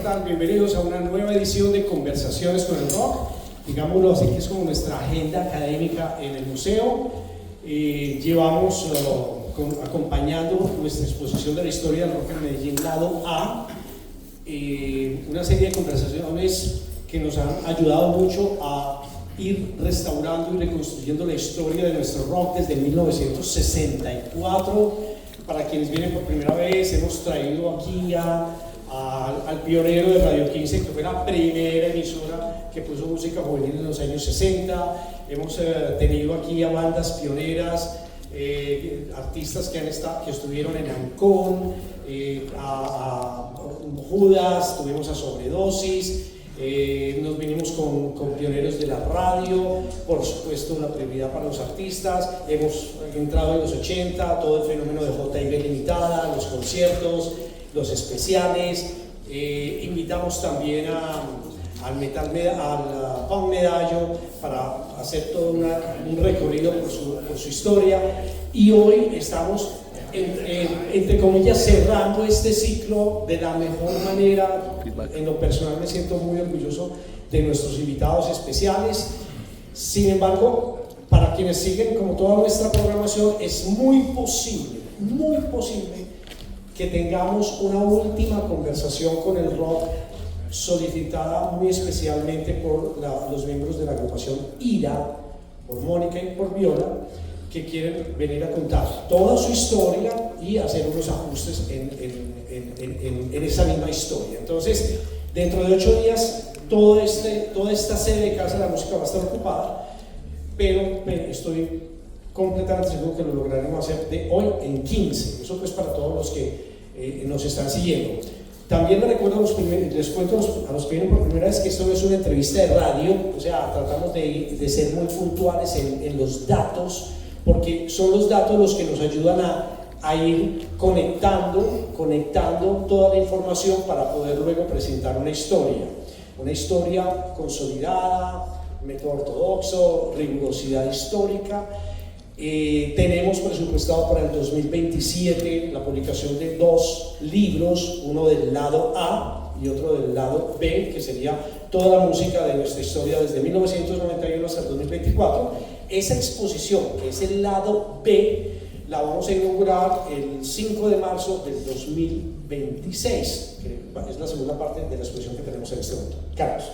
tal? Bienvenidos a una nueva edición de Conversaciones con el Rock. Digámoslo así, que es como nuestra agenda académica en el museo. Llevamos acompañando nuestra exposición de la historia del rock en Medellín, lado A, una serie de conversaciones que nos han ayudado mucho a ir restaurando y reconstruyendo la historia de nuestro rock desde 1964. Para quienes vienen por primera vez, hemos traído aquí al pionero de Radio 15, que fue la primera emisora que puso música juvenil en los años 60. Hemos tenido aquí a bandas pioneras, artistas que estuvieron en Ancón, a Judas, tuvimos a Sobredosis. Nos vinimos con pioneros de la radio, por supuesto una prioridad para los artistas. Hemos entrado en los 80, todo el fenómeno de J&B Limitada, los conciertos, los especiales. Invitamos también al Punk Medallo para hacer todo un recorrido por su historia, y hoy estamos entre comillas cerrando este ciclo de la mejor manera. En lo personal me siento muy orgulloso de nuestros invitados especiales. Sin embargo, para quienes siguen como toda nuestra programación, es muy posible que tengamos una última conversación con el rock, solicitada muy especialmente por los miembros de la agrupación IRA, por Mónica y por Viola, que quieren venir a contar toda su historia y hacer unos ajustes en esa misma historia. Entonces, dentro de 8 días, toda esta sede de Casa de la Música va a estar ocupada, pero estoy completamente seguro que lo lograremos hacer de hoy en 15. Eso pues para todos los que nos están siguiendo. También les cuento a los que vienen por primera vez que esto no es una entrevista de radio, o sea, tratamos de ser muy puntuales en los datos, porque son los datos los que nos ayudan a ir conectando toda la información para poder luego presentar una historia consolidada, método ortodoxo, rigurosidad histórica. Tenemos presupuestado para el 2027 la publicación de 2 libros, uno del lado A y otro del lado B, que sería toda la música de nuestra historia desde 1991 hasta el 2024. Esa exposición, que es el lado B, la vamos a inaugurar el 5 de marzo del 2026, que es la segunda parte de la exposición que tenemos en este momento. Carlos.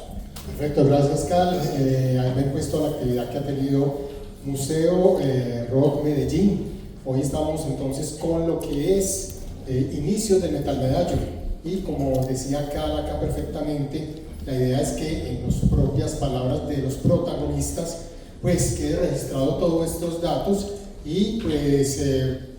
Perfecto, gracias Cal. Ahí me he puesto la actividad que ha tenido Museo Rock Medellín. Hoy estamos entonces con lo que es inicios del Metal Medallo, y como decía Cal acá perfectamente, la idea es que en las propias palabras de los protagonistas pues quede registrado todos estos datos. Y pues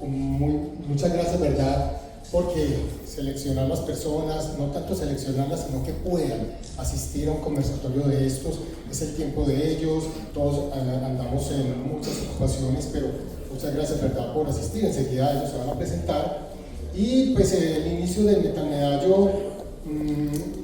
muchas gracias, ¿verdad? Porque seleccionar las personas, no tanto seleccionarlas, sino que puedan asistir a un conversatorio de estos, es el tiempo de ellos. Todos andamos en muchas ocupaciones, pero muchas gracias, ¿verdad?, por asistir. Enseguida ellos se van a presentar. Y pues el inicio del Metal Medallo,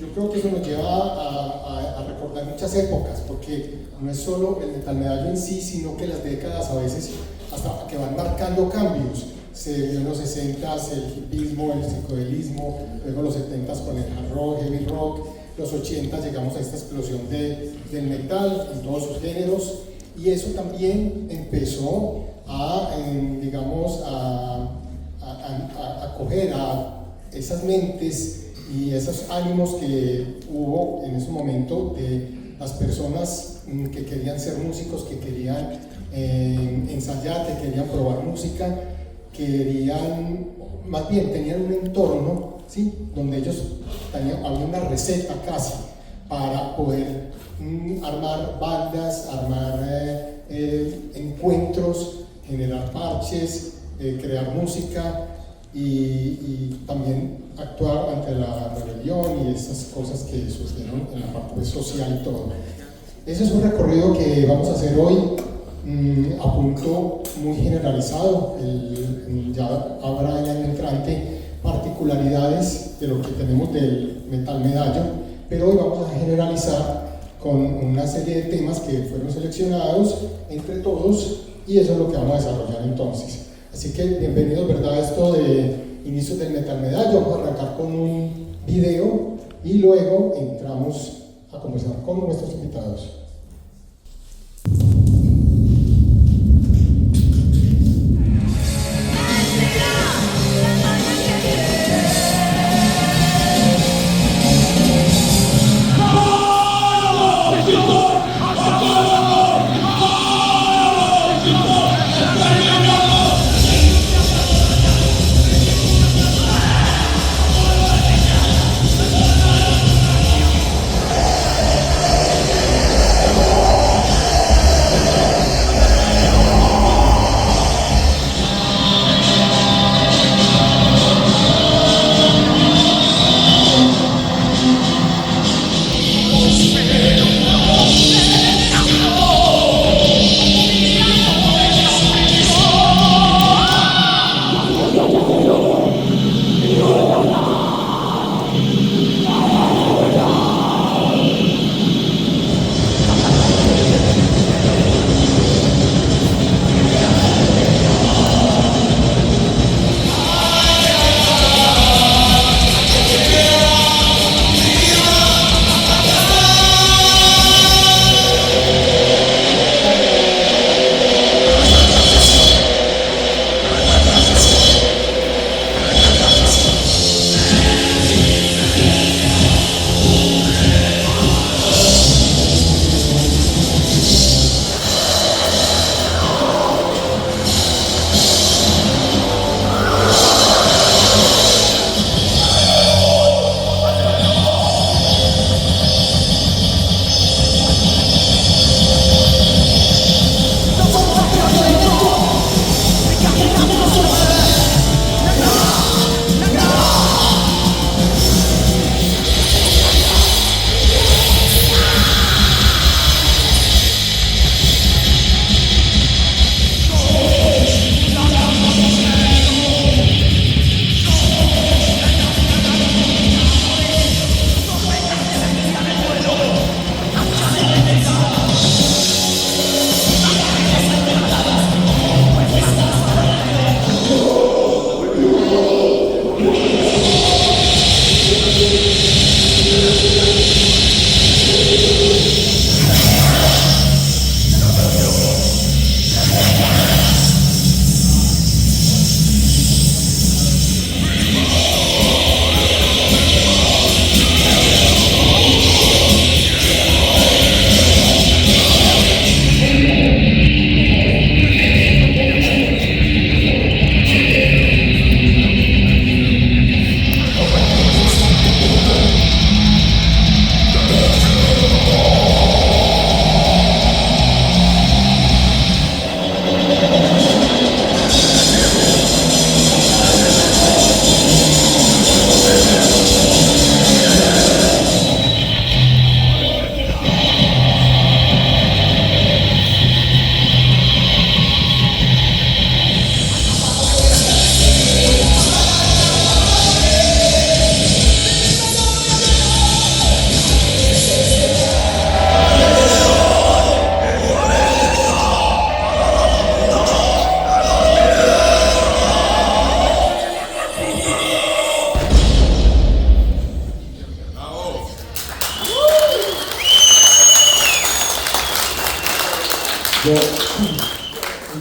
yo creo que eso nos lleva a recordar muchas épocas, porque no es solo el Metal Medallo en sí, sino que las décadas a veces hasta que van marcando cambios. Se vio en los 60s el hipismo, el psicodelismo, luego los 70s con el hard rock, heavy rock, los 80s llegamos a esta explosión del metal en todos sus géneros, y eso también empezó a acoger a esas mentes y esos ánimos que hubo en ese momento de las personas que querían ser músicos, que querían ensayar, que querían probar música, más bien tenían un entorno, ¿sí?, donde ellos había una receta casi para poder armar bandas, armar encuentros, generar parches, crear música y también actuar ante la rebelión y esas cosas que surgieron en la parte social y todo. Ese es un recorrido que vamos a hacer hoy a punto muy generalizado. Ya habrá el año entrante particularidades de lo que tenemos del Metal Medallo, pero hoy vamos a generalizar con una serie de temas que fueron seleccionados entre todos, y eso es lo que vamos a desarrollar entonces. Así que bienvenidos, ¿verdad?, a esto de inicios del Metal Medallo. Vamos a arrancar con un video y luego entramos a conversar con nuestros invitados.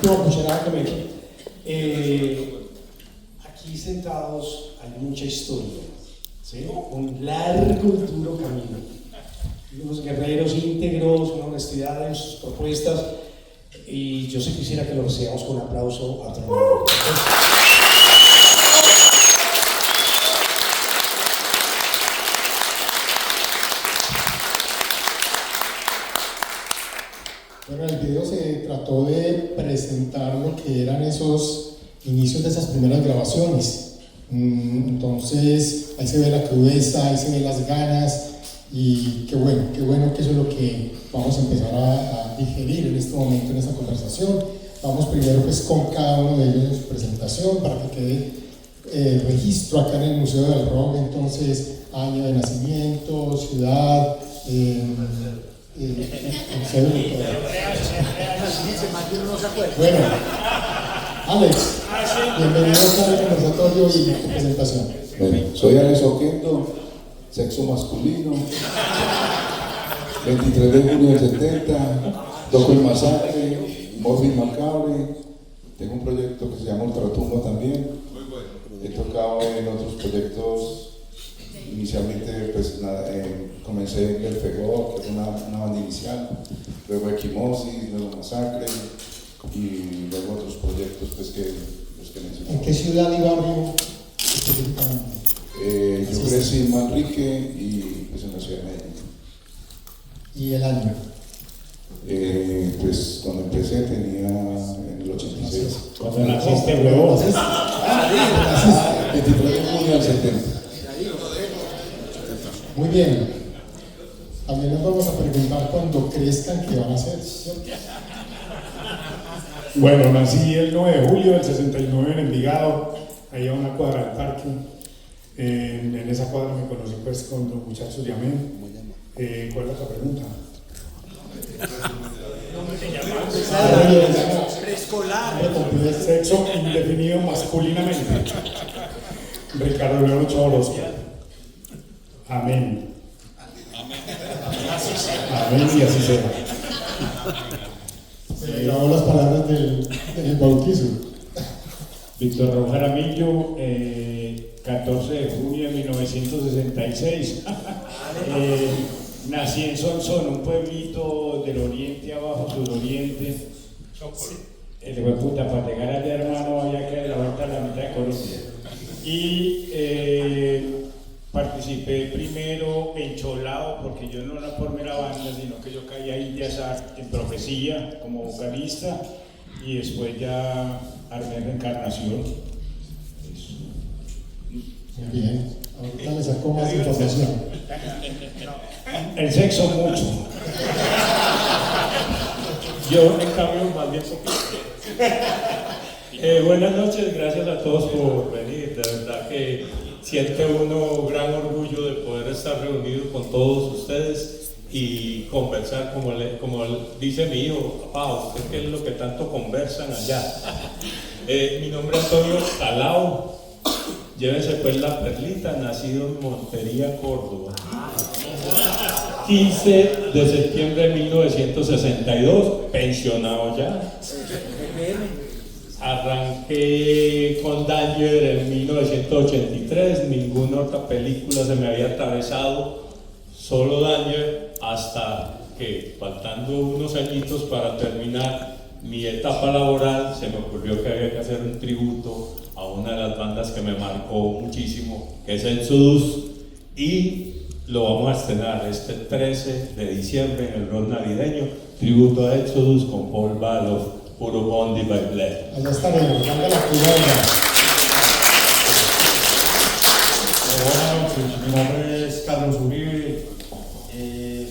Última cucharada que me aquí sentados hay mucha historia, ¿sí? Un largo y duro camino. Unos guerreros íntegros, una honestidad en sus propuestas, y yo sí quisiera que lo recibamos con un aplauso a todos. Bueno, el video se trató de presentar lo que eran esos inicios de esas primeras grabaciones. Entonces, ahí se ve la crudeza, ahí se ven las ganas, y qué bueno que eso es lo que vamos a empezar a digerir en este momento en esta conversación. Vamos primero pues con cada uno de ellos en su presentación para que quede registro acá en el Museo del Rock. Entonces, año de nacimiento, ciudad, bueno, Alex, bienvenido a este conversatorio y tu presentación. Bueno, soy Alex Oquendo, Sexo masculino, 23 de junio del 70, Toco el Masacre, Morfin Macabre. Tengo un proyecto que se llama Ultratumba también. He tocado en otros proyectos. Inicialmente pues, comencé en el Fegó, que es una banda inicial, luego Equimosis, luego Masacre y luego otros proyectos pues, los que mencioné. ¿En qué ciudad y barrio específicamente? Yo crecí en Manrique y pues, en la ciudad de Medellín. ¿Y el año? Pues cuando empecé tenía en el 86. Cuando naciste, huevón. 23 de junio del 70. Muy bien. También nos vamos a preguntar cuando crezcan qué van a hacer, ¿cierto? Bueno, nací el 9 de julio del 69 en Envigado, ahí a una cuadra del parque. En esa cuadra me conocí pues con los muchachos de Amén. ¿Cuál es la pregunta? Preescolar. Sexo indefinido masculinamente. Ricardo León Ochoa Orozco. Amén. Amén y así será. Se grabó las palabras del bautizo. Víctor Raúl Jaramillo, 14 de junio de 1966. Nací en Sonsón, un pueblito del oriente abajo, suroriente. El hijo de puta, para llegar allá, hermano, había que dar la vuelta a la mitad de Colombia. Y participé primero en Cholao, porque yo no era formé la banda, sino que yo caí ahí de azar en Profecía como vocalista, y después ya armé Reencarnación. Eso. Muy bien. Ahorita le sacó más información. El sexo mucho. Yo en cambio más bien buenas noches, gracias a todos por venir. De verdad que siente uno gran orgullo de poder estar reunido con todos ustedes y conversar, como dice mi hijo: papá, ¿usted qué es lo que tanto conversan allá? Mi nombre es Antonio Calao, llévense pues la perlita, nacido en Montería, Córdoba. 15 de septiembre de 1962, pensionado ya. Arranqué con Danger en 1983, ninguna otra película se me había atravesado, solo Danger, hasta que faltando unos añitos para terminar mi etapa laboral, se me ocurrió que había que hacer un tributo a una de las bandas que me marcó muchísimo, que es Exodus, y lo vamos a estrenar este 13 de diciembre en el rock navideño, tributo a Exodus con Paul Baloff, Puro Bondi by Blair. Allá estaremos, dando la cuidada. Buenas noches, mi nombre es Carlos Uribe,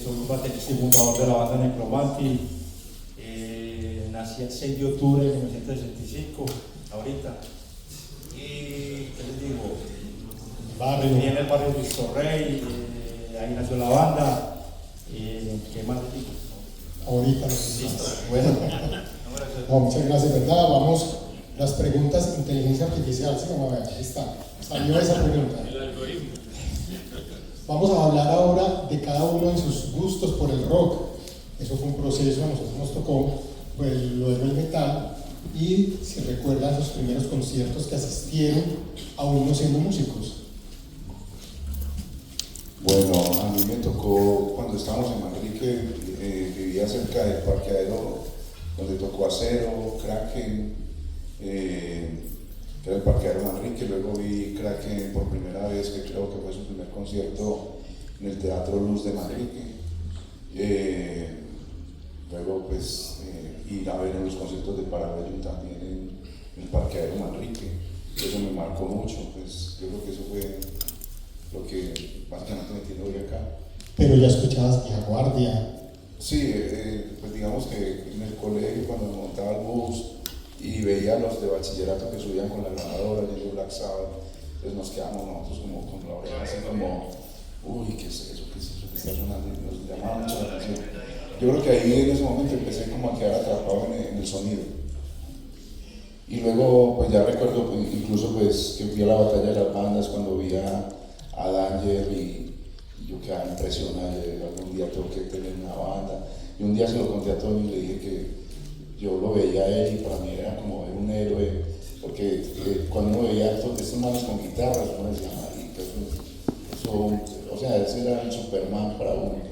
soy baterista y fundador de la banda Necromanti. Nací el 6 de octubre de 1965, ahorita. Y, ¿qué les digo? Viví en el barrio Cristo Rey, ahí nació la banda. ¿Qué más les digo? Ahorita. Listo, bueno. No, muchas gracias, ¿verdad? Vamos, las preguntas de inteligencia artificial, ¿sí? Vamos a ver, ahí está, salió esa pregunta. Vamos a hablar ahora de cada uno de sus gustos por el rock. Eso fue un proceso, a nosotros nos tocó pues, luego el metal, y si recuerdan sus primeros conciertos que asistieron, aún no siendo músicos. Bueno, a mí me tocó cuando estábamos en Manrique, vivía cerca del parqueadero donde tocó Acero, Kraken, que era el parqueadero Manrique. Luego vi Kraken por primera vez, que creo que fue su primer concierto en el Teatro Luz de Manrique. Luego pues ir a ver en los conciertos de Parabellum también en el parqueadero Manrique. Eso me marcó mucho, pues yo creo que eso fue lo que básicamente me tiene hoy acá. Pero ya escuchabas Vieja Guardia. Sí, pues digamos que en el colegio cuando me montaba el bus y veía a los de bachillerato que subían con la grabadora yendo Black Sabbath, pues nos quedamos nosotros como con la oreja así como, uy, ¿qué es eso? ¿Qué es eso que está sonando? Y nos llamaba mucho la atención. Yo creo que ahí en ese momento empecé como a quedar atrapado en el sonido. Y luego, pues ya recuerdo incluso pues que fui a la batalla de las bandas cuando vi a Danger yo quedaba impresionado, algún día tengo que tener una banda. Y un día se lo conté a Tony y le dije que yo lo veía a él y para mí era como ver un héroe, porque cuando uno veía estos manos con guitarras, uno decía, marica, eso, o sea, ese era el Superman para uno.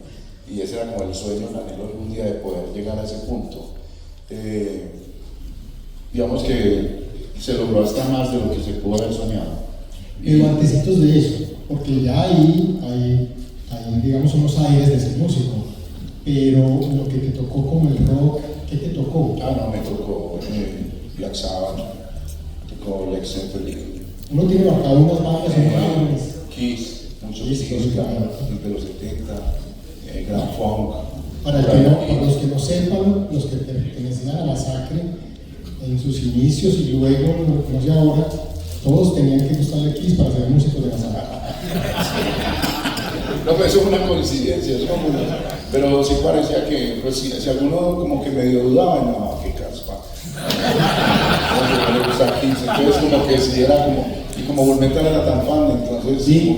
Y ese era como el sueño, el anhelo algún día de poder llegar a ese punto. Digamos que se logró hasta más de lo que se pudo haber soñado. Pero antecitos de eso, porque ya hay digamos unos aires de ser músico, pero lo que te tocó como el rock, ¿qué te tocó? No, me tocó Black Sabbath, me tocó Led Zeppelin. Uno tiene marcado unas bandas enormes. Kiss, muchos Kiss, Kiss, claro. desde los 70, Grand Funk. Para los que no sepan, los que pertenecían a la Masacre, en sus inicios y luego, lo que no sé ahora, todos tenían que gustarle Kiss para ser músicos de Masacre. No, pero eso es una coincidencia, pero sí parecía que, pues si alguno como que medio dudaba, no, qué caspa. No le gusta Kiss, entonces como que si era como, y como Volmenta no era tan fan, entonces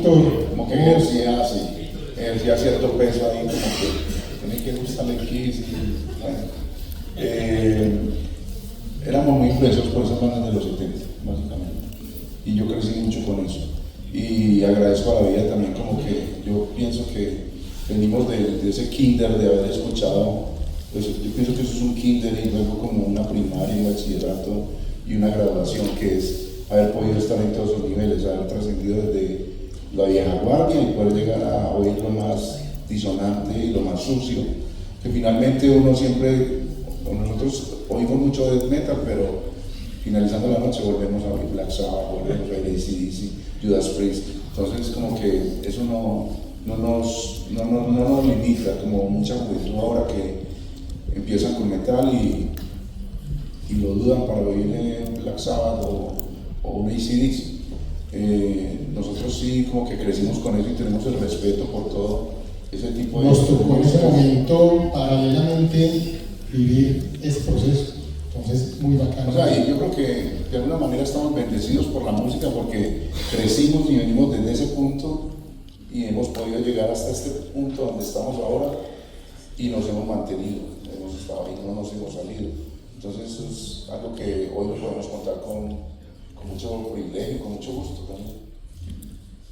como que ejercía cierto peso ahí, como que tiene que gustarle Kiss. Éramos muy influenciados por esas bandas de los 70, básicamente, y yo crecí mucho con eso. Y agradezco a la vida también, como que yo pienso que venimos de ese kinder, de haber escuchado, pues yo pienso que eso es un kinder y luego como una primaria, un bachillerato y una graduación, que es haber podido estar en todos los niveles, haber trascendido desde la vieja guardia y poder llegar a oír lo más disonante y lo más sucio, que finalmente uno siempre, nosotros oímos mucho death metal, pero finalizando la noche volvemos a oír Black Sabbath, volvemos a oír AC/DC, Judas Priest. Entonces como que eso no nos limita, como mucha juventud ahora que empiezan con metal y lo dudan para oír Black Sabbath o un AC/DC. Nosotros sí como que crecimos con eso y tenemos el respeto por todo ese tipo de... Nos tocó en ese momento paralelamente vivir ese proceso. Entonces, muy bacano. O sea, y yo creo que de alguna manera estamos bendecidos por la música porque crecimos y venimos desde ese punto y hemos podido llegar hasta este punto donde estamos ahora y nos hemos mantenido, hemos estado ahí, no nos hemos salido. Entonces eso es algo que hoy lo podemos contar con mucho privilegio y con mucho gusto también.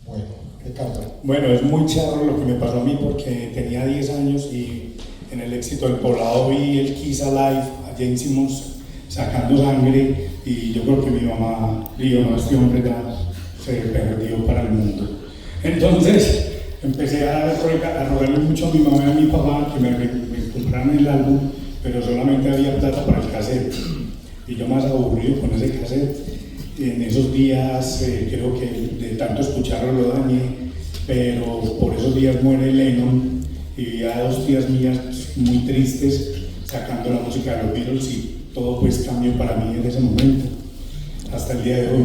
Bueno, Ricardo. Bueno, es muy charro lo que me pasó a mí porque tenía 10 años y en el Éxito del Poblado vi el Kiss Alive, a Jane Simmons sacando sangre y yo creo que mi mamá dijo, no, este hombre ya se perdió para el mundo. Entonces empecé a rogarle mucho a mi mamá y a mi papá que me compraran el álbum, pero solamente había plata para el cassette y yo más aburrido con ese cassette. En esos días creo que de tanto escucharlo lo dañé, pero por esos días muere Lennon y vi a 2 tías mías muy tristes sacando la música de los Beatles y todo pues cambió para mí en ese momento, hasta el día de hoy.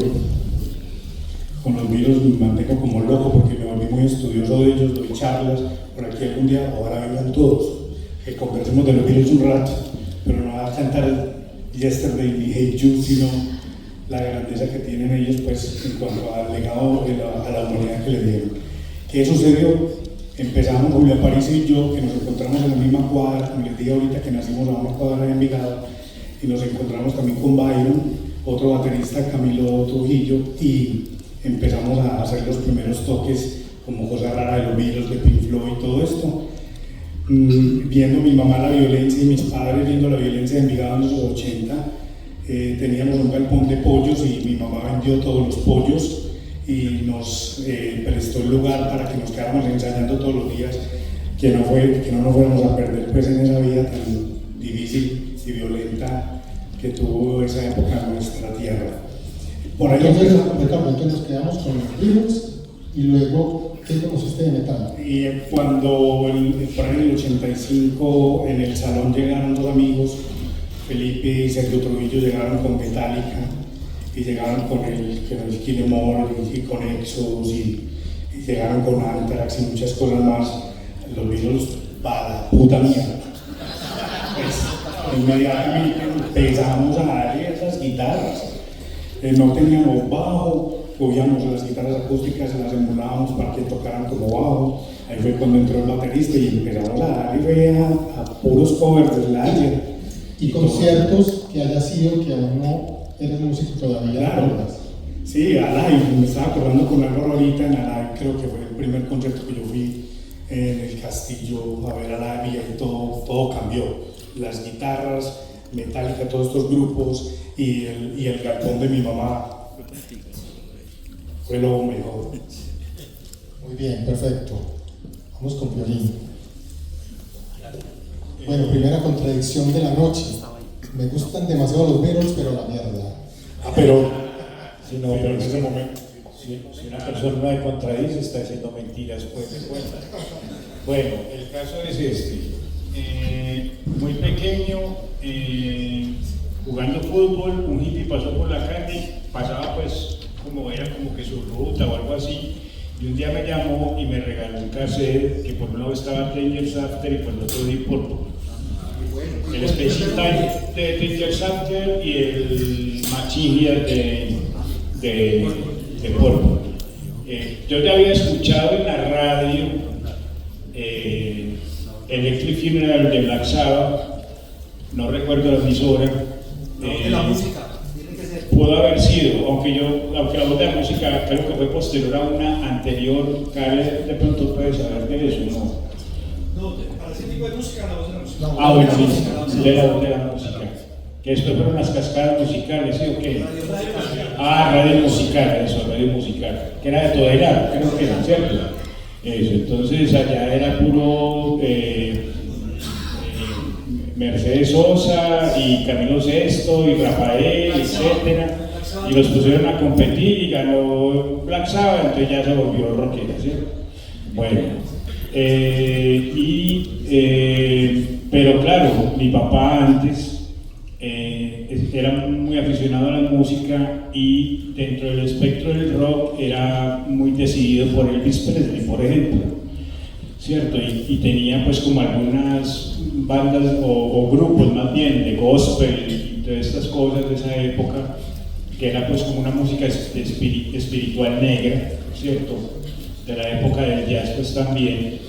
Con los Beatles me mantengo como loco porque me volví muy estudioso de ellos, doy charlas, por aquí algún día, ahora vengan todos, que conversemos de los Beatles un rato, pero no va a cantar Yesterday ni Hey Jude, sino la grandeza que tienen ellos pues en cuanto al legado a la humanidad que le dieron. ¿Qué sucedió? Empezamos Julián París y yo, que nos encontramos en la misma cuadra, como les dije ahorita que nacimos a una cuadra de Envigado, y nos encontramos también con Byron, otro baterista, Camilo Trujillo, y empezamos a hacer los primeros toques como Cosa Rara de los Beatles, de Pink Floyd y todo esto. Viendo mi mamá la violencia y mis padres viendo la violencia de Envigado en los 80, teníamos un galpón de pollos y mi mamá vendió todos los pollos y nos prestó el lugar para que nos quedáramos ensayando todos los días, que no nos fuéramos a perder pues en esa vida tan difícil y violenta que tuvo esa época en nuestra tierra. Por ahí entonces nos quedamos con los Beatles y luego, ¿qué conociste de metal? Y cuando por ahí en el 85 en el salón llegaron 2 amigos, Felipe y Sergio Trujillo, llegaron con Metallica y llegaron con el Kill Em All y con Exodus y llegaron con Anthrax y muchas cosas más. Los Beatles para la puta mierda. Pues inmediatamente empezamos a darle esas guitarras. No teníamos bajo, cogíamos las guitarras acústicas y las emulábamos para que tocaran como bajo. Ahí fue cuando entró el baterista y empezamos a dar y fue a puros covers de Slayer. Y conciertos que haya sido que aún no eres músico todavía. Claro. ¿Recuerdas? Sí, Alive, me estaba acordando con Álvaro ahorita en Alive, creo que fue el primer concierto que yo fui en el Castillo a ver Alive y ahí todo cambió. Las guitarras, Metallica, todos estos grupos y el galpón de mi mamá fue lo mejor. Muy bien, perfecto. Vamos con violín. Bueno, primera contradicción de la noche. Me gustan demasiado los Beatles, pero la mierda. Pero Si no, pero en ese momento, si una persona no me contradice, está diciendo mentiras, pues me cuenta. Bueno, el caso es este. Muy pequeño, jugando fútbol, un hippie pasó por la calle, pasaba pues era como que su ruta o algo así, y un día me llamó y me regaló un cassette que por un lado estaba Dangerous After y por el otro Deep Purple. El Special Time de Dangerous After y el Machine Head de Purple. Yo ya había escuchado en la radio Electric Funeral de Black Sabbath, no recuerdo la emisora. De la música, tiene que ser. Pudo haber sido, aunque la voz de la música creo que fue posterior a una anterior. Kale de pronto puede saber de eso, ¿no? No, para ese tipo de música, la voz de la música. Ah, bueno, sí, de la voz de la música. Que después fueron las cascadas musicales, ¿sí o qué? Radio musical, eso, radio musical. Que era de Todela, creo que era, ¿cierto? Eso, entonces allá era puro Mercedes Sosa y Camilo Sesto y Rafael, etcétera, y los pusieron a competir y ganó Black Sabbath, entonces ya se volvió rockera, ¿sí? Bueno, pero claro, mi papá antes era muy aficionado a la música y dentro del espectro del rock era muy decidido por Elvis Presley, por ejemplo, ¿cierto? Y tenía pues como algunas bandas o grupos más bien de gospel y todas estas cosas de esa época, que era pues como una música espiritual negra, ¿cierto? De la época del jazz pues también.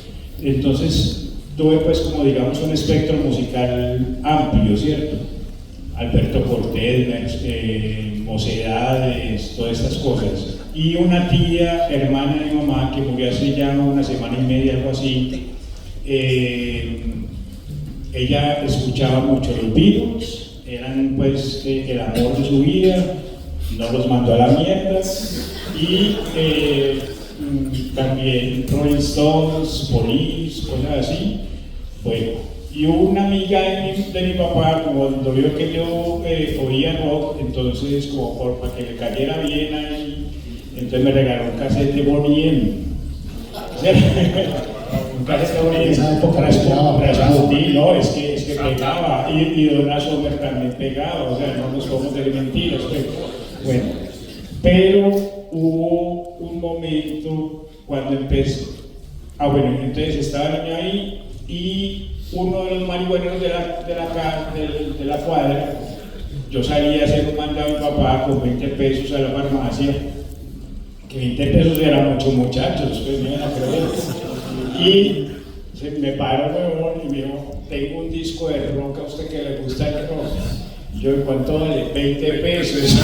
Entonces tuve pues como digamos un espectro musical amplio, ¿cierto? Alberto Cortés, Mocedades, todas estas cosas. Y una tía, hermana de mi mamá, que murió hace ya una semana y media, algo así, ella escuchaba mucho los Beatles, eran pues el amor de su vida, no los mandó a la mierda, y también Rolling Stones, Police, cosas así. Bueno, y una amiga de mi papá, cuando vio que yo oía rock, entonces como para que le cayera bien ahí, entonces me regaló un cassette de Bonnie M. Un cassette de Bonnie M. No, es que pegaba, y Donna Summer también pegaba, o sea, no nos podemos decir mentiras. Bueno, pero hubo un momento cuando empecé, entonces estaba el niño ahí y uno de los marihuaneros de la cuadra, yo salía a hacer un mandado a mi papá con 20 pesos a la farmacia, que 20 pesos eran muchos muchachos, pues me iban a creer. Y me paró huevón y me dijo, tengo un disco de rock, a usted que le gusta el rock. Y yo, ¿cuánto vale? 20 pesos.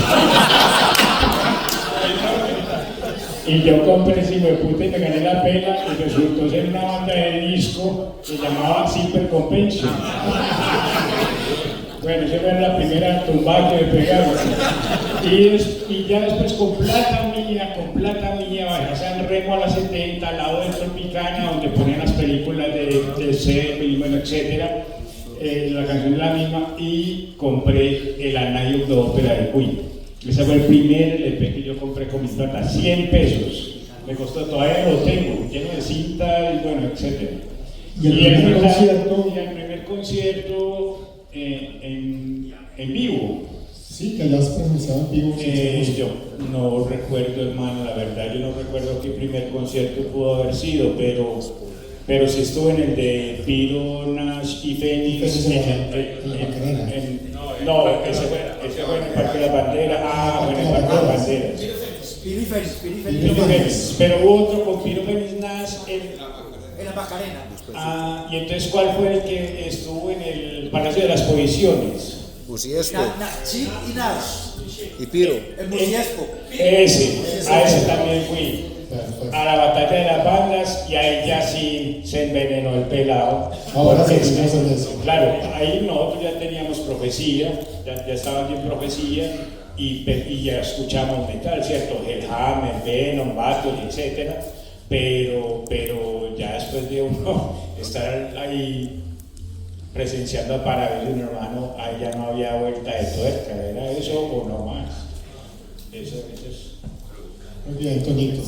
Y yo compré ese hijueputa y me gané la pena y resultó ser una banda de disco que se llamaba Super Convention. Bueno, esa era la primera tumbada que me pegaron. Y ya después con plata mía, bajé a San Remo a la 70, al lado de Tropicana, donde ponían las películas de Zeppelin, bueno, etcétera. La canción es la misma y compré el Anillo de Ópera de Queen. Ese fue el primer LP que yo compré con mis plata, 100 pesos. Me costó, todavía lo tengo, lleno de cinta y bueno, etc. Y el primer concierto en vivo. Sí, que hayas presenciado en vivo. Yo no recuerdo, hermano, la verdad, yo no recuerdo qué primer concierto pudo haber sido, pero sí estuve en el de Piro, Nash y Fénix. No, ese fue en el Parque de la Bandera. Bueno, en el Parque de la Bandera. Pero hubo otro con Piro, Fénix, Nash En la Macarena. Ah, y entonces, ¿cuál fue el que estuvo en el Palacio de las Exposiciones? Musiesco Chip y Nash. y Piro. El Musiesco. Ese, a ese también fui. Perfecto. A la batalla de las bandas, y ahí ya sí se envenenó el pelado. Ahora Porque seguimos en eso. claro, ahí nosotros ya teníamos profecía, ya estaban en profecía, y ya escuchamos metal, ¿cierto? El Hammer, Venom, Battle, etcétera. Pero ya después de uno estar ahí presenciando a Parabellum, hermano, ahí ya no había vuelta de tuerca, era eso o no más. Eso es. Muy bien, Toñito.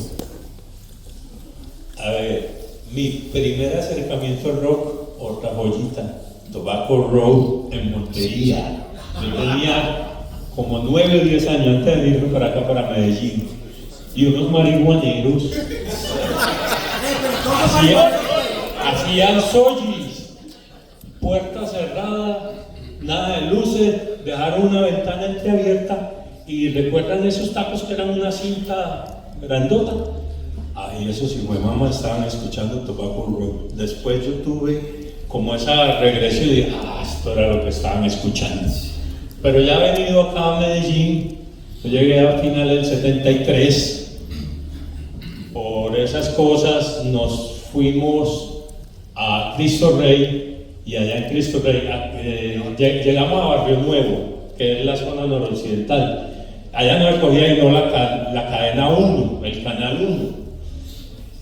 A ver, mi primer acercamiento al rock, otra joyita, Tobacco Road en Montería. Yo tenía como 9 o 10 años antes de venirme para acá, para Medellín. Y unos marihuaneros hacían sollis, puerta cerrada, nada de luces, dejaron una ventana entreabierta. Y recuerdan esos tacos que eran una cinta grandota. Ay, esos hijos de mamá estaban escuchando Tobacco Road. Después yo tuve como esa regresión y dije, esto era lo que estaban escuchando. Pero ya he venido acá a Medellín, yo llegué a final del 73. Por esas cosas nos fuimos a Cristo Rey, y allá en Cristo Rey llegamos a Barrio Nuevo, que es la zona noroccidental. Allá nos recogía y no la cadena 1, el canal 1.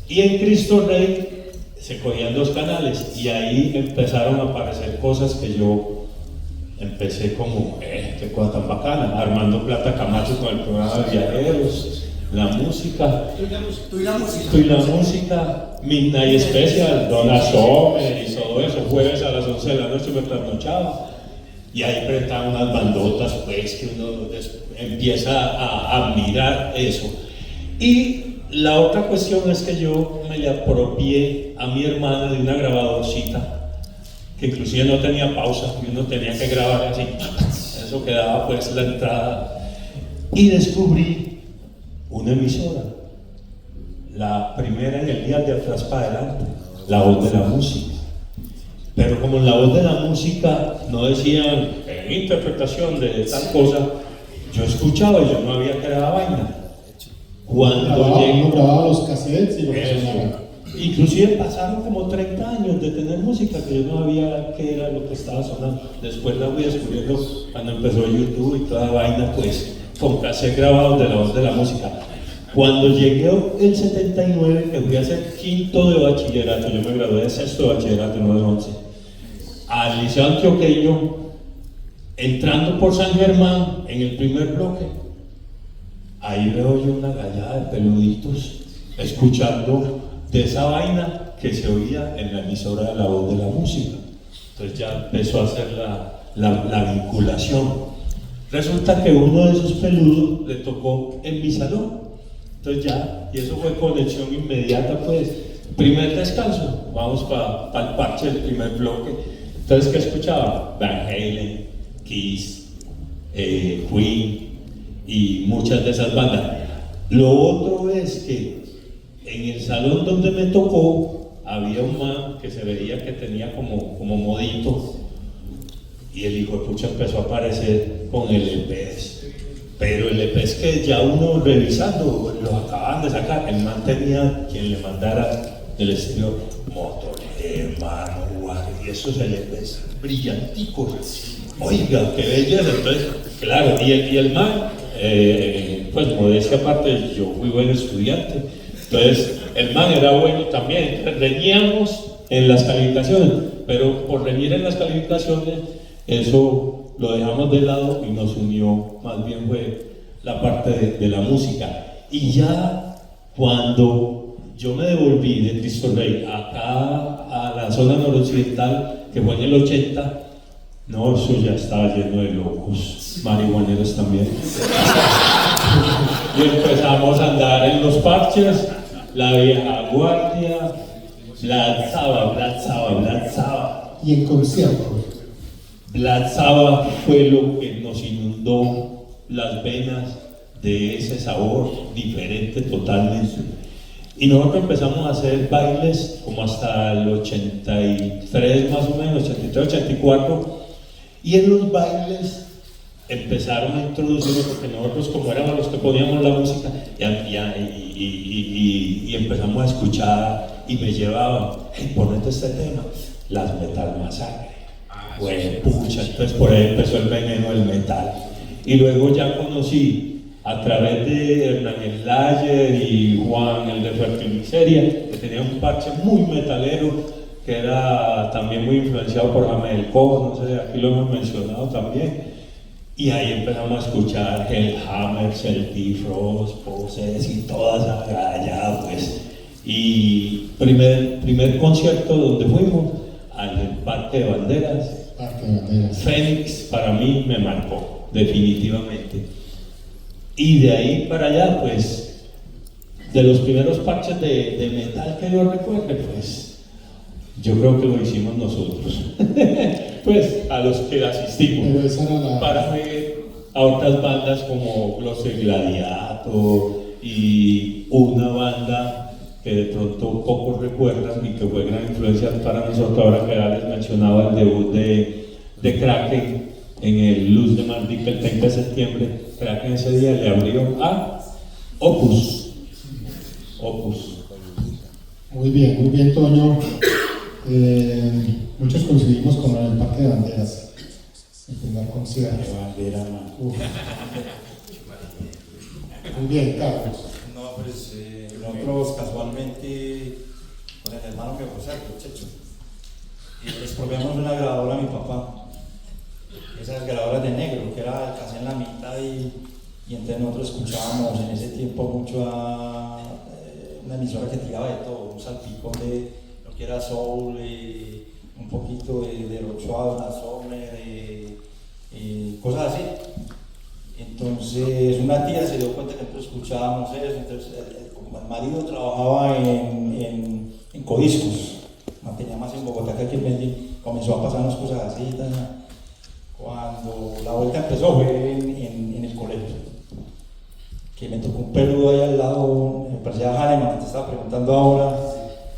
Y en Cristo Rey se cogían 2 canales, y ahí empezaron a aparecer cosas que yo empecé como, qué cosa tan bacana, Armando Plata Camacho con el programa de Viajeros, la música, tú y la música, Midnight Special, Donna Summer y todo eso, jueves a las 11 de la noche me trasnochaba. Y ahí presentaban unas bandotas, pues, que uno empieza a admirar eso. Y la otra cuestión es que yo me le apropié a mi hermana de una grabadorcita, que inclusive no tenía pausa, y uno tenía que grabar así, eso quedaba pues la entrada. Y descubrí una emisora, la primera en el día de atrás para adelante, La Voz de la Música. Pero como en La Voz de la Música no decían interpretación de tal cosa, yo escuchaba y yo no había creado vaina. Cuando llegué, Uno grababa los cassettes y lo sonaba. inclusive pasaron como 30 años de tener música que yo no sabía qué era lo que estaba sonando. Después la fui descubriendo cuando empezó YouTube y toda vaina, pues con cassette grabados de La Voz de la Música. Cuando llegué el 79, que fui a hacer 5º de bachillerato, yo me gradué de 6º de bachillerato, no de 11, al Liceo Antioqueño, entrando por San Germán, en el primer bloque, ahí veo yo una gallada de peluditos, escuchando de esa vaina que se oía en la emisora de La Voz de la Música. Entonces ya empezó a hacer la vinculación. Resulta que uno de esos peludos le tocó en mi salón. Entonces ya, y eso fue conexión inmediata, pues. Primer descanso, vamos para el parche del primer bloque. Entonces, ¿qué escuchaba? Van Halen, Kiss, Queen y muchas de esas bandas. Lo otro es que en el salón donde me tocó había un man que se veía que tenía como modito, y el hijo de pucha empezó a aparecer con el EPs. Pero el EPs que ya uno revisando, los acaban de sacar, el man tenía quien le mandara del exterior, Motorhead, Manowar, y esos LPs brillanticos. Oiga, qué belleza. Entonces, claro, y el man, pues modestia aparte, yo fui buen estudiante. Entonces, el man era bueno también. Reñíamos en las calificaciones, pero por reñir en las calificaciones, eso lo dejamos de lado y nos unió, más bien fue la parte de la música. Y ya cuando yo me devolví de Cristo Rey acá a la zona noroccidental, que fue en el 80, no, eso ya estaba lleno de locos, marihuaneros también. Y empezamos a andar en los parches, la vieja guardia, Black Sabbath. Y en concierto. Black Sabbath fue lo que nos inundó las venas de ese sabor diferente totalmente. Y nosotros empezamos a hacer bailes como hasta el 83 más o menos, 83, 84, y en los bailes empezaron a introducirlo porque nosotros como éramos los que poníamos la música y empezamos a escuchar y me llevaban, hey, ponete este tema, las Metal Masacre, güey, pucha, entonces por ahí empezó el veneno del metal. Y luego ya conocí a través de Hernán Slayer y Juan, el de Fertiliceria, que tenía un parche muy metalero, que era también muy influenciado por Jamel Co, no sé, aquí lo hemos mencionado también. Y ahí empezamos a escuchar Hellhammer, Celtic Frost, Poses y toda esa gallada, pues. Y primer concierto donde fuimos, al Parque de Banderas. Parque de Banderas. Fénix para mí me marcó, definitivamente. Y de ahí para allá, pues, de los primeros parches de metal que yo recuerde, pues, yo creo que lo hicimos nosotros. Pues, a los que asistimos. Pero esa era la... Para ver a otras bandas como Los Gladiato y una banda que de pronto pocos recuerdan y que fue gran influencia para nosotros, ahora que ya les mencionaba el debut de Kraken en el Luz de Mardica el 30 de septiembre. Kraken ese día le abrió a Opus. Muy bien, Toño. Muchos coincidimos con el Parque de Banderas, el primer concierto. Uf. Muy bien, Carlos. No, pues nosotros casualmente con el hermano que José, Checho, les probamos una grabadora a mi papá. Esas grabadoras de negro, que era el casé en la mitad y entonces nosotros escuchábamos en ese tiempo mucho a una emisora que tiraba de todo, un salpicón de lo que era soul, un poquito de Rochoa, una Sommer, cosas así. Entonces una tía se dio cuenta que nosotros escuchábamos eso, entonces como el marido trabajaba en Codiscos, mantenía más en Bogotá que aquí en Medellín, comenzó a pasarnos cosas así. Cuando la vuelta empezó fue en el colegio, que me tocó un peludo ahí al lado, me parecía Hahnemann, que te estaba preguntando ahora,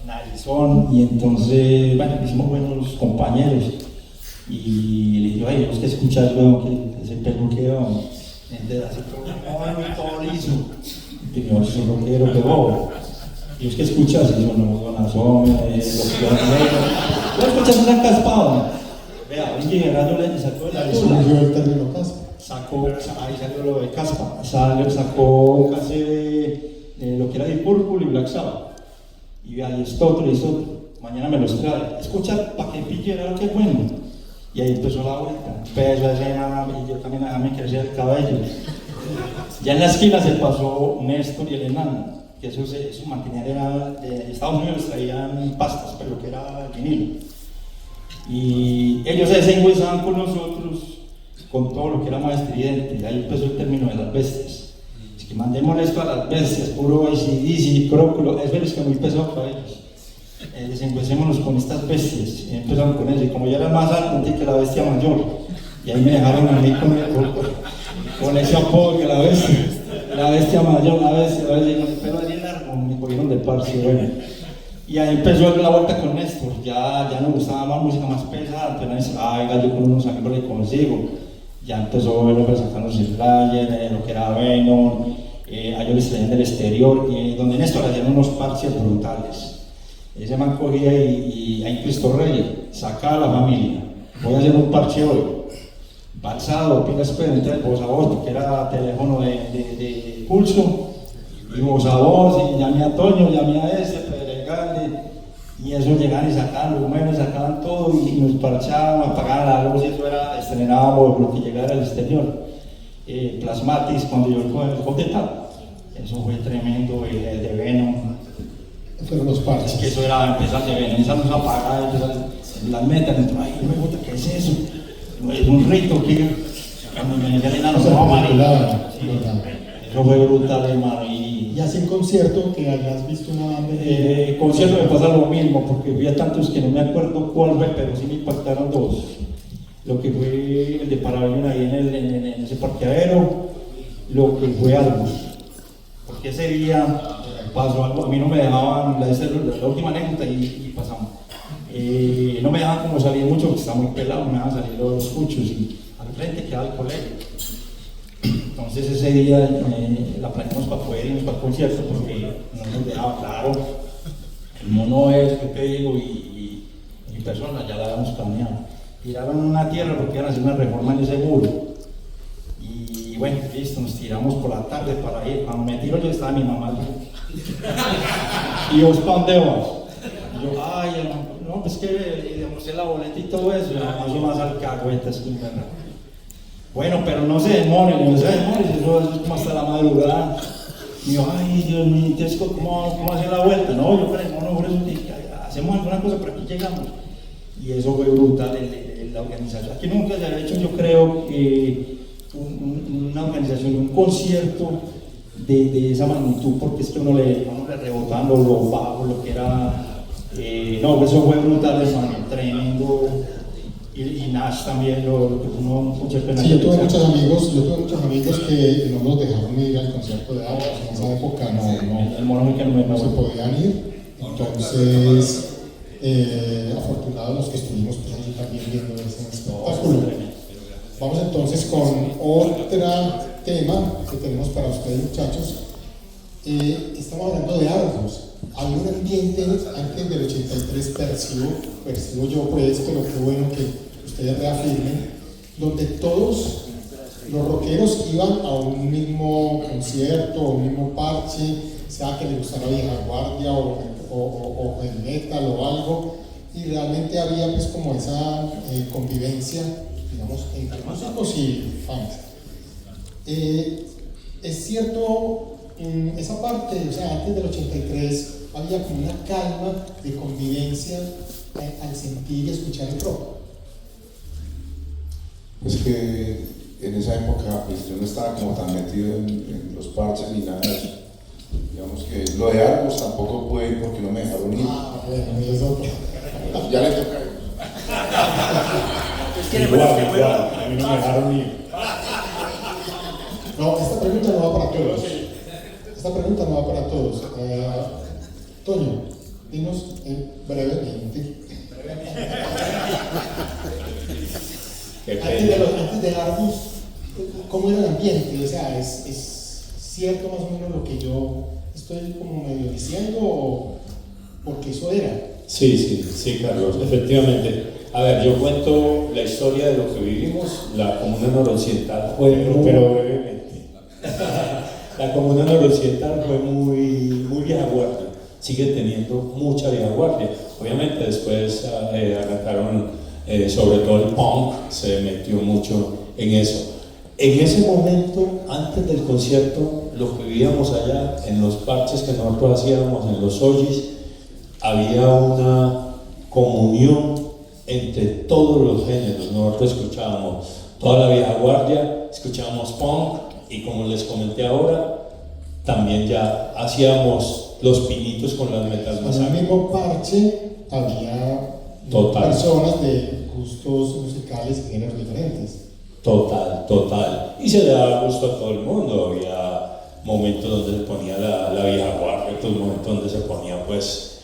narizón, y entonces, bueno, hicimos buenos compañeros, y le digo, ay, vos que escuchas, weón, que ese pelo que vamos, entonces así todo liso, y yo soy rockero, que bobo, y vos que escuchas, y yo no, Don Azome, ¿vos escuchas una caspada? Vea, un ingeniero le sacó de la Eso surgió el término caspa. ahí salió lo de caspa, sacó casi de lo que era de Purple y Black Sabbath. Y vea, y esto otro, mañana me los trae. Escucha, para que pille era lo que es bueno. Y ahí empezó la vuelta, empezó a escena, y yo también a dejarme crecer el cabello. Ya en la esquina se pasó Néstor y el enano, que eso mantenía era de Estados Unidos, traían pastas, pero que era vinilo. Y ellos se desenguesaban con nosotros con todo lo que era más estridente, y ahí empezó el término de las bestias. Es que mandémosle esto a las bestias, puro AC/DC, Cróculo, es que muy pesado para ellos. Desenguesémonos con estas bestias, y empezaron con eso, y como ya era más alto que la bestia mayor, y ahí me dejaron a mí con ese apodo que la bestia mayor, la bestia, con el pelo así largo, me cogieron de parce, bueno. Y ahí empezó la vuelta con Néstor, ya nos gustaba más música más pesada, entonces, yo con unos amigos le consigo, ya empezó a sacarnos el Slayer, lo que era Venom, a ellos les traían del exterior, y donde Néstor hacían unos parches brutales. Ese man cogía y ahí Cristo Rey, sacaba a la familia, voy a hacer un parche hoy, balsado, pilas entonces voz a voz, porque era teléfono de pulso, y voz a voz, y llamé a Toño, llamé a ese, y eso llegaban y sacaban los números, sacaban todo y nos parchaban, apagaban la luz y eso era, estrenábamos lo que llegara al exterior. Plasmatis, cuando yo el coquetado, eso fue tremendo, el de Venom. Fueron los parches. Es que eso era empezar de Venom, esa nos apagaba, las metas, ay, no me gusta, ¿qué es eso? Es un rito que cuando me llegan a los eso fue brutal, hermano. Y así en concierto que hayas visto una banda concierto me pasa lo mismo, porque vi a tantos que no me acuerdo cuál fue, pero sí me impactaron dos. Lo que fue el de Parabellón ahí en ese parqueadero, lo que fue algo. Porque ese día pasó algo, a mí no me dejaban, la última anécdota y pasamos. No me dejaban como salir mucho porque estaba muy pelado, me dejaban salir los cuchos y al frente quedaba el colegio. Entonces ese día la planeamos para poder irnos para el concierto porque no nos dejaba, claro. El mono es, que te digo, y mi persona ya la habíamos planeado. Tiraron una tierra porque iban a hacer una reforma en ese muro. Y bueno, listo, nos tiramos por la tarde para ir. Cuando me tiro yo estaba mi mamá. ¿Y vos para dónde vas? Y yo, ay, hermano, no, pues que le demostré la boleta y todo eso. Y la mamá yo más al cagüeta, sin verdad. Bueno, pero no se demoren, eso es como hasta la madrugada. Y yo, ay, Dios mío, entonces, ¿cómo hacer la vuelta? No, yo con el mono, por eso dije, hacemos alguna cosa, pero aquí llegamos. Y eso fue brutal, la organización. Aquí nunca se había hecho, yo creo, una organización, un concierto de esa magnitud, porque es que uno le rebotaban los bajos, lo que era. No, eso fue brutal, hermano, tremendo. Y Nash también, lo que uno un concierto en Sí, yo tuve muchos amigos que no nos dejaron ir al concierto de Argos. En esa época el mono que no se podían ir. Entonces, afortunados los que estuvimos pues, ahí también viendo ese espectáculo. Vamos entonces con otro tema que tenemos para ustedes, muchachos. Estamos hablando de Argos. Había un ambiente antes del 83, percibo yo pues, pero qué bueno que ustedes reafirmen, donde todos los rockeros iban a un mismo concierto, un mismo parche, sea que les gustara Vieja Guardia o el metal o algo, y realmente había pues como esa convivencia, digamos, entre músicos y fans. Es cierto, esa parte, o sea, antes del 83 había como una calma de convivencia al sentir y escuchar el rock. Es que en esa época pues, yo no estaba como tan metido en los parches ni nada de eso. Digamos que lo de Argos tampoco pude ir porque no me dejaron ir. Bueno, eso ya le toca. Igual, a mí no me dejaron ir. No, esta pregunta no va para todos. Toño, dinos brevemente. Antes de Argos, ¿cómo era el ambiente? O sea, ¿es cierto más o menos lo que yo estoy como medio diciendo o porque eso era? Sí, Carlos, efectivamente. A ver, yo cuento la historia de lo que vivimos. La Comuna Noroccidental fue pero brevemente. La Comuna Noroccidental fue muy vieja guardia. Sigue teniendo mucha vieja guardia. Obviamente después arrancaron, sobre todo el punk, se metió mucho en eso. En ese momento, antes del concierto, lo que vivíamos allá, en los parches que nosotros hacíamos, en los ollis, había una comunión entre todos los géneros. Nosotros escuchábamos toda la vieja guardia, escuchábamos punk y como les comenté ahora, también ya hacíamos los pinitos con las metal En el masacre. mismo parche había personas de gustos musicales y géneros diferentes. Total. Y se le daba gusto a todo el mundo. Había momentos donde se ponía la vieja guardia, otros momentos donde se ponía pues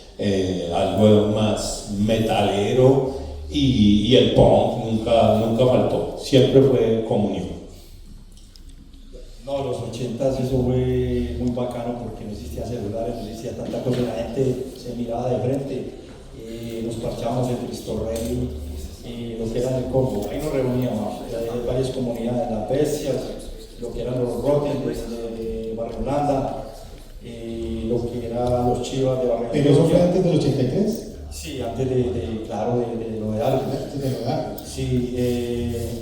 algo más metalero y el punk nunca faltó. Siempre fue comunión. No, los 80s eso fue muy bacano porque no existía celulares, no existía tanta cosa, la gente se miraba de frente, nos parchábamos en Cristo Rey, lo que era el Congo, ahí nos reuníamos, hay varias comunidades, las bestias, lo que eran los Rotten de Barrio Holanda, lo que eran los Chivas de Barrio ¿Pero eso fue antes del 83? Sí, antes de lo de Argos. Antes de lo de Argos. Sí,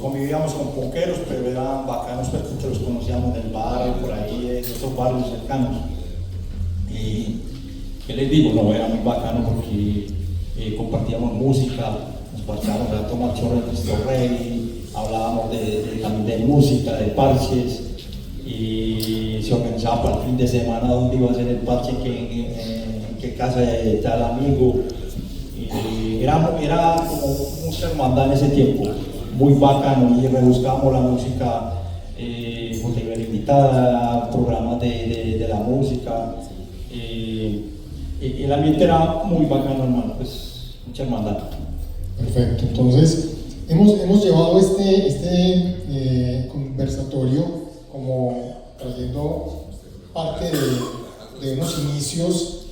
convivíamos con punqueros, pero eran bacanos porque los conocíamos del barrio, por ahí, de esos barrios cercanos. ¿Qué les digo? No, era muy bacano porque compartíamos música, nos parchábamos a tomar chorro de Cristo Rey, hablábamos también de música, de parches, y se organizaba para el fin de semana dónde iba a ser el parche, en qué casa de tal amigo. Era como mucha hermandad en ese tiempo, muy bacano, y rebuscábamos la música, pues invitada, programas de la música, el ambiente era muy bacano, hermano, pues mucha hermandad. Perfecto, entonces hemos llevado este conversatorio como trayendo parte de unos inicios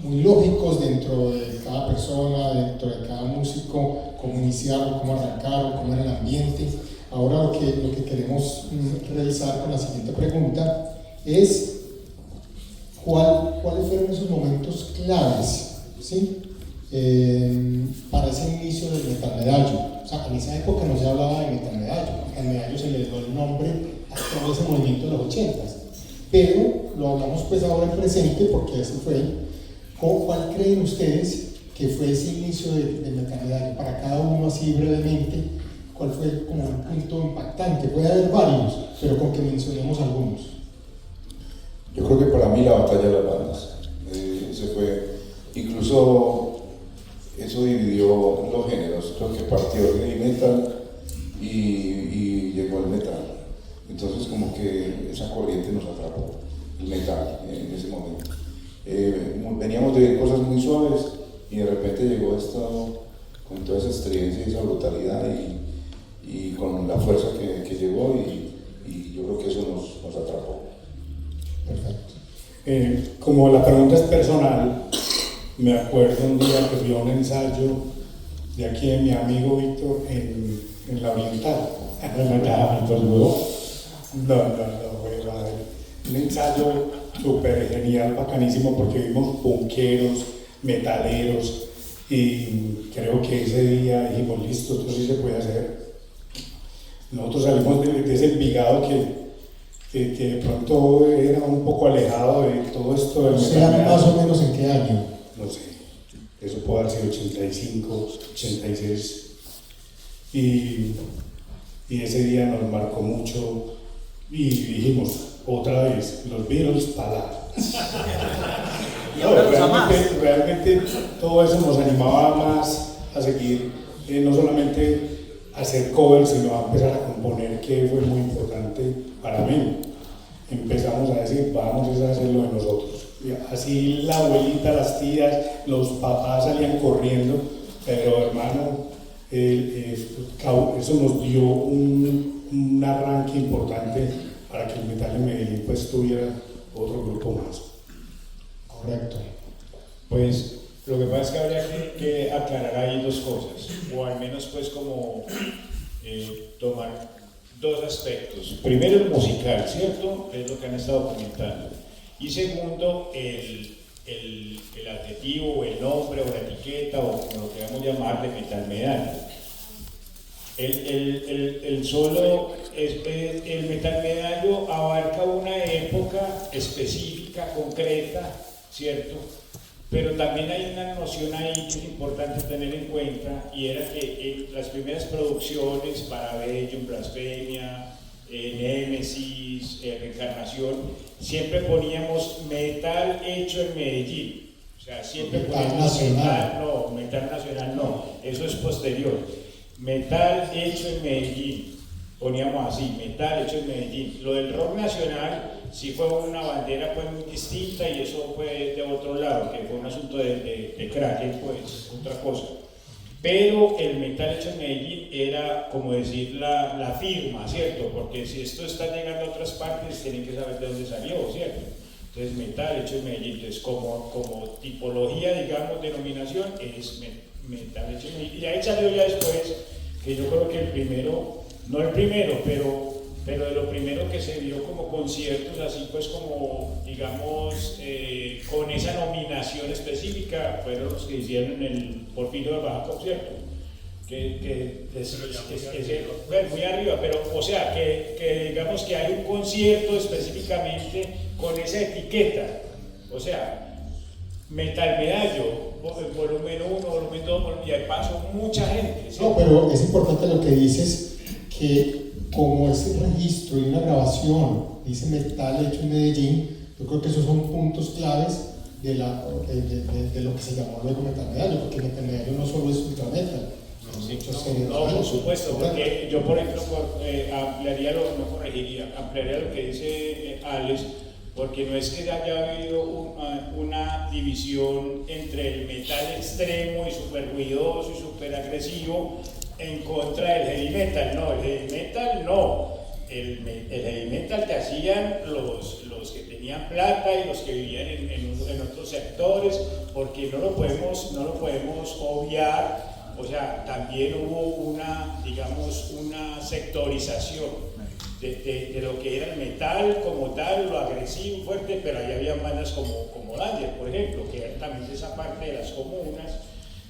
muy lógicos dentro de cada persona, dentro de cada músico, cómo iniciaron, cómo arrancaron, cómo era el ambiente. Ahora lo que queremos realizar con la siguiente pregunta es ¿cuáles fueron esos momentos claves, ¿sí? Para ese inicio del Metal Medallo? O sea, en esa época no se hablaba de Metal Medallo, al medallo se le dio el nombre a todo ese movimiento de los 80s, pero lo hablamos pues ahora en presente porque ese fue. ¿Cuál creen ustedes que fue ese inicio del Metal Medallo? Para cada uno así brevemente, ¿cuál fue como un punto impactante? Puede haber varios, pero con que mencionemos algunos. Yo creo que para mí la batalla de las bandas, ese fue, incluso eso dividió los géneros, creo que partió el heavy metal y llegó el metal. Entonces como que esa corriente nos atrapó, el metal en ese momento. Veníamos de cosas muy suaves y de repente llegó esto con toda esa estridencia y esa brutalidad y con la fuerza que llegó y yo creo que eso nos atrapó. Perfecto. Como la pregunta es personal, me acuerdo un día que fui a un ensayo de aquí de mi amigo Víctor en la Oriental. No, fue un ensayo súper genial, bacanísimo, porque vimos punqueros, metaleros, y creo que ese día dijimos, listo, esto sí se puede hacer. Nosotros salimos de ese Envigado que de pronto era un poco alejado de todo esto del O sea, metal. más o menos en qué año. No sé, eso puede haber sido 85, 86, y ese día nos marcó mucho y dijimos, otra vez, los Beatles para Y ahora los amás. realmente todo eso nos animaba más a seguir, no solamente a hacer covers, sino a empezar a componer, que fue muy importante para mí. Empezamos a decir, vamos a hacerlo de nosotros. Y así la abuelita, las tías, los papás salían corriendo, pero hermano, eso nos dio un arranque importante para que el metal en Medellín pues tuviera otro grupo más. Correcto. Pues lo que pasa es que habría que aclarar ahí dos cosas, o al menos pues como tomar dos aspectos. Primero el musical, ¿cierto? Es lo que han estado comentando. Y segundo, el adjetivo, o el nombre, o la etiqueta, o como lo queramos llamar, de Metal Medallo. El Metal Medallo abarca una época específica, concreta, ¿cierto? Pero también hay una noción ahí que es importante tener en cuenta, y era que las primeras producciones para Bello, Blasfemia, Némesis, Reencarnación, siempre poníamos metal hecho en Medellín. O sea, siempre poníamos metal nacional no, eso es posterior. Metal hecho en Medellín, poníamos así, metal hecho en Medellín. Lo del rock nacional sí fue una bandera pues muy distinta, y eso fue de otro lado, que fue un asunto de Kraken, pues otra cosa. Pero el metal hecho en Medellín era, como decir, la firma, ¿cierto? Porque si esto está llegando a otras partes, tienen que saber de dónde salió, ¿cierto? Entonces, metal hecho en Medellín, entonces como tipología, digamos, denominación, es metal hecho en Medellín. Y ahí salió ya después, que yo creo que el primero, no el primero, pero de lo primero que se vio como conciertos, así pues como, digamos, con esa nominación específica, fueron los que hicieron en el Porfirio de Baja Concierto, que es muy arriba, pero o sea, que digamos que hay un concierto específicamente con esa etiqueta, o sea, Metal Medallo, volumen 1, volumen 2, y ahí pasó mucha gente, ¿sí? No, pero es importante lo que dices, que como ese registro y una grabación dice metal hecho en Medellín, yo creo que esos son puntos claves de lo que se llamó luego Metal Medallo, porque Metal Medallo no solo es ultra metal. No, por supuesto, porque yo, por ejemplo, ampliaría lo que dice Alex, porque no es que haya habido una división entre el metal extremo y súper ruidoso y súper agresivo en contra del heavy metal, no, el heavy metal no, el heavy metal que hacían los que tenían plata y los que vivían en otros sectores, porque no lo podemos obviar. O sea, también hubo una sectorización de lo que era el metal como tal, lo agresivo, fuerte, pero ahí había bandas como Danger, por ejemplo, que eran también de esa parte de las comunas,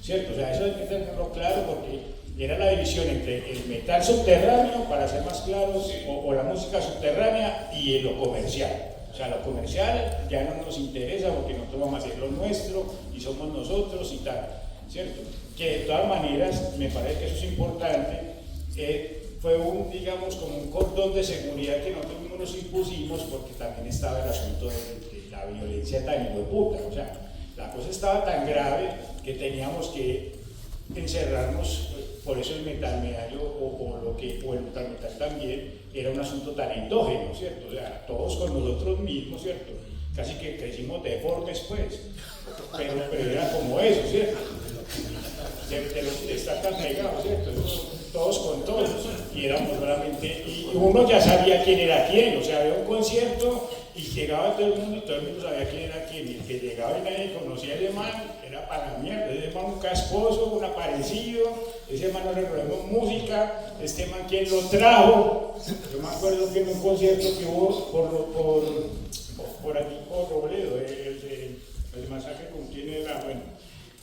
¿cierto? O sea, eso hay que tenerlo claro porque era la división entre el metal subterráneo, para ser más claros, o la música subterránea y lo comercial. O sea, lo comercial ya no nos interesa porque nosotros vamos a hacer lo nuestro y somos nosotros y tal, ¿cierto? Que de todas maneras, me parece que eso es importante, fue digamos, como un cordón de seguridad que nosotros mismos nos impusimos, porque también estaba el asunto de la violencia tan hijueputa. O sea, la cosa estaba tan grave que teníamos que encerrarnos. Por eso el metal medallo o el metal también era un asunto tan endógeno, ¿cierto? O sea, todos con nosotros mismos, ¿cierto? Casi que crecimos deformes, pues, pero era como eso, ¿cierto? De estar tan pegados, ¿cierto? Todos con todos, y éramos realmente, y uno ya sabía quién era quién, o sea, había un concierto y llegaba todo el mundo y todo el mundo sabía quién era quién, y el que llegaba y nadie conocía a ese man, era para la mierda, ese man un casposo, un aparecido, ese man no le robamos música, este man quién lo trajo. Yo me acuerdo que en un concierto que hubo por aquí, por Robledo, el masacre con quién era, bueno,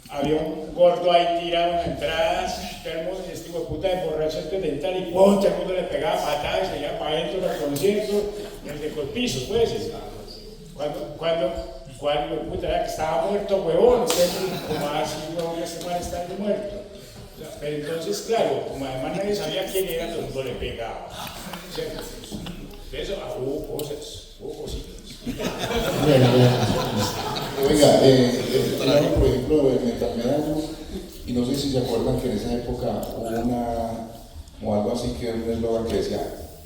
había un gordo ahí tirado en la entrada, termos, este hijo de puta de borracho dental y ¡pum! Todo el mundo le pegaba patadas y se iba para adentro del concierto, desde el piso, pues. Cuando el puta era que estaba muerto, huevón, como así, huevón, este man está muerto. O sea, pero entonces, claro, como además nadie sabía quién era, todo el mundo le pegaba. ¿Cierto? Entonces, hubo cositas. Oiga, por ejemplo, el metal medallo, y no sé si se acuerdan que en esa época hubo o algo así, que era un eslogan que decía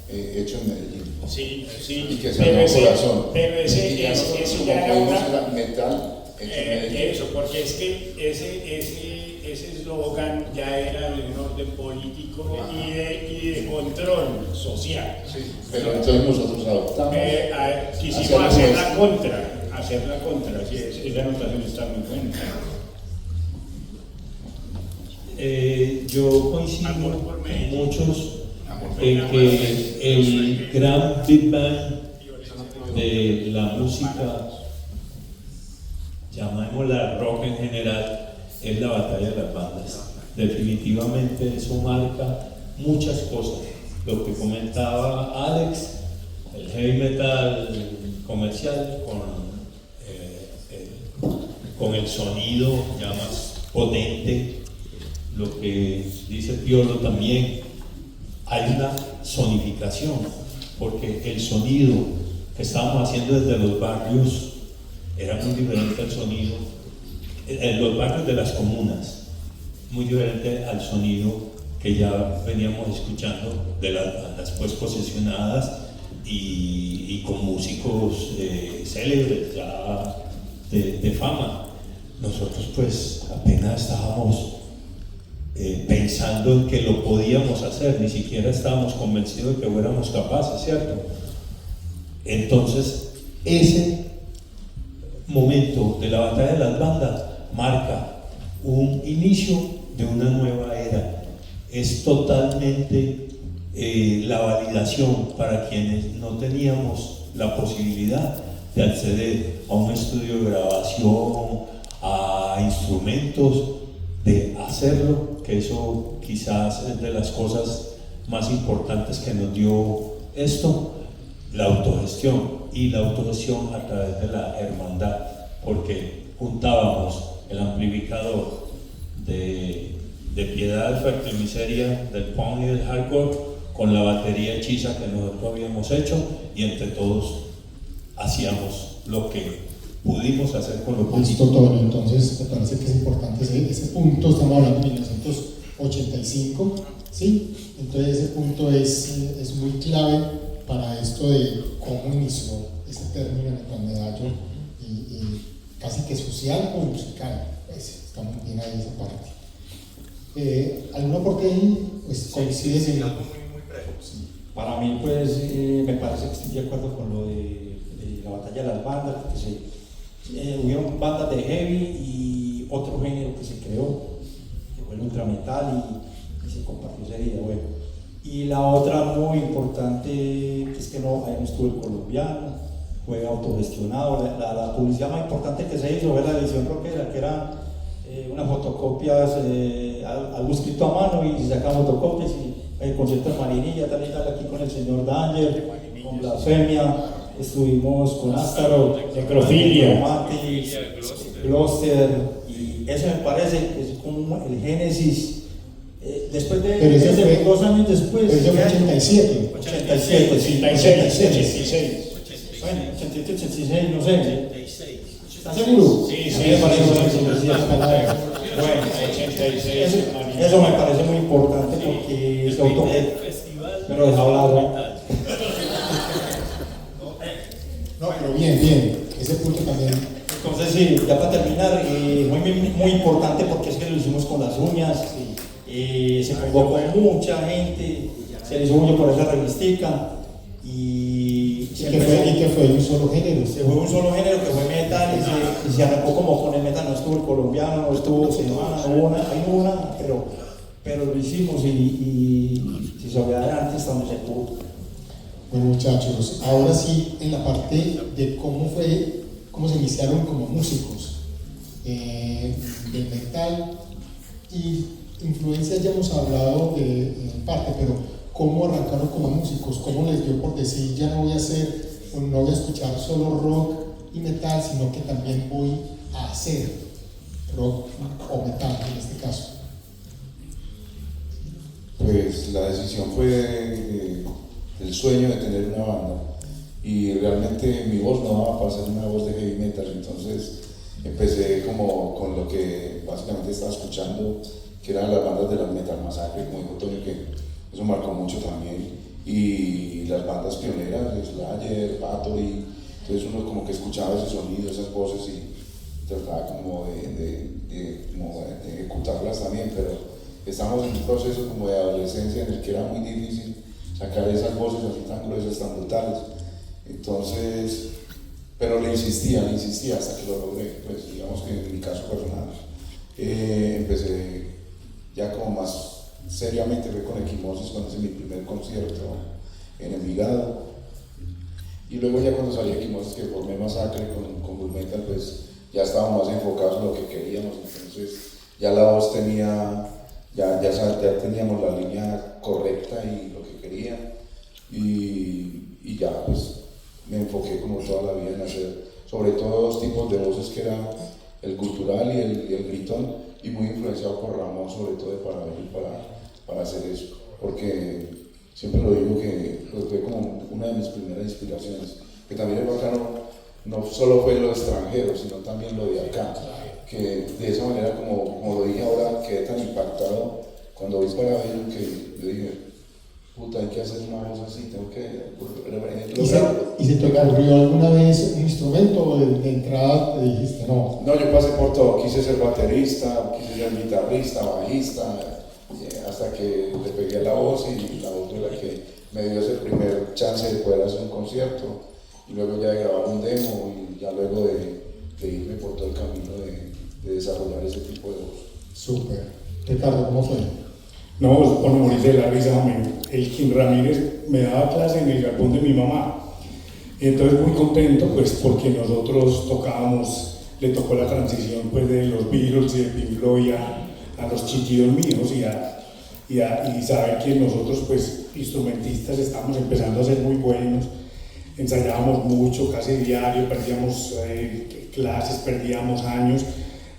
hecho en Medellín. Sí. Y que se llama Corazón. Pero ese ya ya era una... metal hecho en Medellín. Eso, porque es que ese eslogan ya era de un orden político y de control social. Sí, pero entonces nosotros adoptamos. Quisimos hacer la contra, sí, esa anotación está muy buena. Yo coincido con muchos en que el gran Big Bang de la música, llamémosla rock en general, es la batalla de las bandas. Definitivamente eso marca muchas cosas. Lo que comentaba Alex, el heavy metal comercial con el sonido ya más potente, lo que dice Piolo también, hay una sonificación, porque el sonido que estábamos haciendo desde los barrios era muy diferente al sonido en los barrios de las comunas, muy diferente al sonido que ya veníamos escuchando de las bandas pues posesionadas y con músicos célebres ya de fama. Nosotros pues apenas estábamos pensando en que lo podíamos hacer, ni siquiera estábamos convencidos de que fuéramos capaces, ¿cierto? Entonces ese momento de la batalla de las bandas marca un inicio de una nueva era. Es totalmente la validación para quienes no teníamos la posibilidad de acceder a un estudio de grabación, a instrumentos, de hacerlo, que eso quizás es de las cosas más importantes que nos dio esto, la autogestión, y la autogestión a través de la hermandad, porque juntábamos el amplificador de Piedad, Fuerte y Miseria, del punk y del hardcore, con la batería hechiza que nosotros habíamos hecho, y entre todos hacíamos lo que pudimos hacer con lo poquito. Listo, Tony. Entonces, me parece que es importante ese punto. Estamos hablando de 1985, ¿sí? Entonces, ese punto es muy clave para esto de cómo inició este término metal medallo y casi que social o musical, pues estamos bien ahí esa parte. ¿Algún aporte ahí? Pues coincides en... Sí. Para mí, pues, me parece que estoy de acuerdo con lo de la batalla de las bandas, porque hubieron bandas de heavy y otro género que se creó, que fue el ultrametal y se compartió ese día, bueno. Y la otra muy importante, que es que no, ahí no estuvo el colombiano, fue autogestionado, la publicidad más importante que se hizo fue la edición rockera, que eran unas fotocopias, algo escrito a mano y se sacan fotocopias y el concierto de Marinilla, tal y tal, aquí con el señor Danger, con Blasfemia, estuvimos con Astaroth, Necrofilia, Romantic, Gloucester, y eso me parece que es como el génesis. Después de Pero ese fue 2 años después, ese fue 87. 87, sí, 86. bueno, 87, 86, no sé. ¿Estás seguro? Sí, A mí me parece Bueno, 86. eso me parece muy importante porque se auto... Pero deja hablar, ¿no? No, pero bien, ese punto también. Entonces, sí, ya para terminar, muy importante porque es que lo hicimos con las uñas, se convocó mucha gente, se le hizo mucho por esa revistica y que fue un solo género. se fue un solo género que fue metal y se arrancó como con el metal, no estuvo el colombiano, no estuvo Semana, no hubo una, pero lo hicimos y si se ve adelante estamos en todo. Bueno, muchachos, ahora sí en la parte de cómo se iniciaron como músicos del metal y influencias ya hemos hablado en parte, pero cómo arrancaron como músicos, cómo les dio por decir ya no voy a escuchar solo rock y metal, sino que también voy a hacer rock o metal en este caso. Pues la decisión fue el sueño de tener una banda y realmente mi voz no daba para ser una voz de heavy metal, entonces empecé como con lo que básicamente estaba escuchando, que eran las bandas de la Metal Masacre, como dijo Toño, que eso marcó mucho también, y las bandas pioneras, Slayer, Bathory, entonces uno como que escuchaba ese sonido, esas voces y trataba como de ejecutarlas también, pero estamos en un proceso como de adolescencia en el que era muy difícil sacar esas voces así tan gruesas, tan brutales, entonces, pero le insistía hasta que lo logré, pues digamos que en mi caso personal, empecé ya como más seriamente fue con Equimosis, cuando hice mi primer concierto en Envigado, y luego ya cuando salí de Equimosis, que formé Masacre con Bull Metal, pues ya estábamos más enfocados en lo que queríamos, entonces ya la voz tenía, ya teníamos la línea correcta y lo que quería, y ya pues me enfoqué como toda la vida en hacer sobre todo 2 tipos de voces, que era el cultural y el gritón, y muy influenciado por Ramón, sobre todo de Parabellum, para hacer eso, porque siempre lo digo que fue como una de mis primeras inspiraciones, que también es bacano, no solo fue lo extranjero, sino también lo de acá, que de esa manera, como lo dije ahora, quedé tan impactado cuando vi Parabellum que yo dije, puta, hay que hacer una voz así, tengo que lograrlo. ¿Y se te ocurrió alguna vez un instrumento o de entrada te dijiste no? No, yo pasé por todo, quise ser baterista, quise ser guitarrista, bajista, hasta que le pegué a la voz y la voz fue la que me dio ese primer chance de poder hacer un concierto y luego ya de grabar un demo y ya luego de irme por todo el camino de desarrollar ese tipo de voz. Súper. Ricardo, ¿cómo fue? No, por no morir de la risa, el Kim Ramírez me daba clase en el galpón de mi mamá. Entonces muy contento, pues porque nosotros tocábamos, le tocó la transición pues de los Beatles y de Pink Floyd a los chillidos míos y saber que nosotros pues instrumentistas estábamos empezando a ser muy buenos, ensayábamos mucho, casi diario, perdíamos clases, perdíamos años.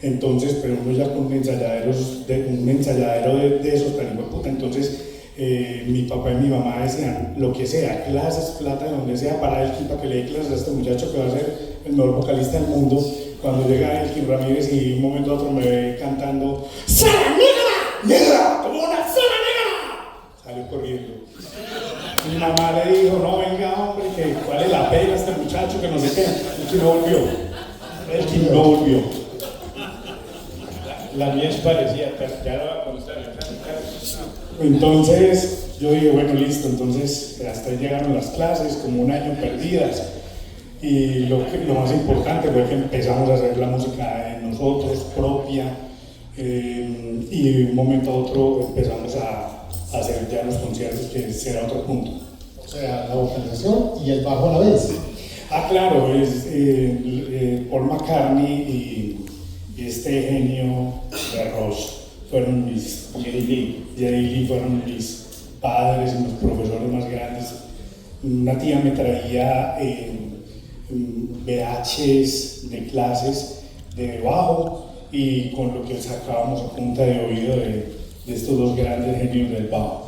Entonces, pero uno ya con un ensayadero de esos tan hijo de puta, entonces mi papá y mi mamá decían, lo que sea, clases, plata, donde sea, para Elkin, para que le dé clases a este muchacho que va a ser el mejor vocalista del mundo. Cuando llega Elkin Ramírez y un momento a otro me ve cantando ¡Sala negra! ¡Negra! ¡Como una sala negra! Salió corriendo. Mi mamá le dijo, no, venga hombre, que ¿cuál es la pena este muchacho que no sé qué, el que no volvió. El que no volvió. La mía es parecida, pero ya la va a contar. Entonces yo dije, bueno, listo, entonces hasta ahí llegaron las clases, como un año perdidas. Y lo más importante fue que empezamos a hacer la música de nosotros, propia, y de un momento a otro empezamos a hacer ya los conciertos, que será otro punto. O sea, la vocalización y el bajo a la vez. Ah, claro, es Paul McCartney y este genio de Roche fueron mis, Jerry Lee fueron mis padres y mis profesores más grandes. Una tía me traía VHs de clases de bajo y con lo que sacábamos a punta de oído de estos dos grandes genios del bajo.